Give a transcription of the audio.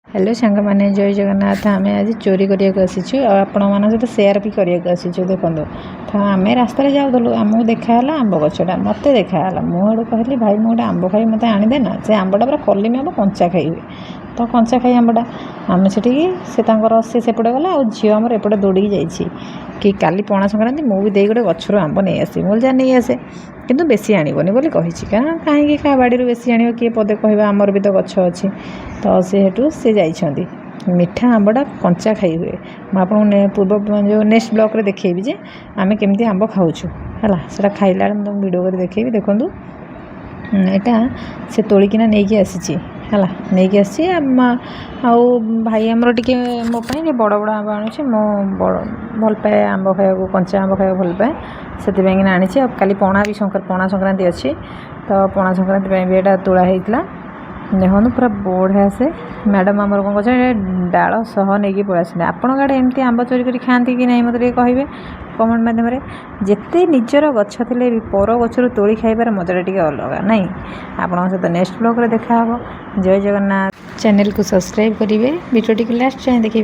Hello सांग मैंने जय जगन्नाथ आम आज चोरी करने आसीचु आपण मान सहित सेयार भी करने आसीचु देखो तो आम रास्त जाऊलु आमको देखाला आंब गछटा मत देखाला मुझे कहली भाई मुझे आंब खाई मत आनीदेना से आंबटा पूरा कलिमी आंब कंचा खाई हुए तो कंचा खाई आंबटा आम से सी सेपटे गला और झील आमर एपटे दौड़ी जाइए कि काली पणा संक्रांति मुझे दे गोटे गचर आंब नहीं आसी मुझे जा नहीं आसे किंतु बेसी आणबनी बोली कही कारण कहीं क्या बाड़ी बेसी आण किए पदे कह आमर भी तो गछ अच्छी तो सेठू से जाइछंती मिठा आंबटा कंचा खाई हुए मुझे पूर्व जो नेक्स्ट ब्लॉक रे देखेबी जे आमे केमती आंब खाऊछु हला सेटा खाइला तुम वीडियो कर देखेबी देखंतु एटा से तोलिकिना नेकी आसीची हला नेकी आसी आउ भाई आमर टिके मो पाई बड़ बड़ आंब आनुछि मो भल पाए आंब खाइबा कंचा आंब खाइबा भल पाए से आनी काली पणा भी पणा संक्रांति अच्छी तो पणा संक्रांति भी एटा तोड़ा होता देखो पूरा बढ़िया से मैडम आमर कौन कर डाल सह नहीं पलि आपण गाड़े एमती आंब चोरी कर खाती कि नहीं मतलब कहे कमेंट माध्यम जिते निजर गछ थे भी पर गचर तोड़ी खाइबार मजाटा टी अलग नहीं आपण सहित नेक्स्ट ब्लॉग रे देखा जय जगन्नाथ चैनल को सब्सक्राइब करेंगे वीडियो टी लास्ट चाहे देखिए।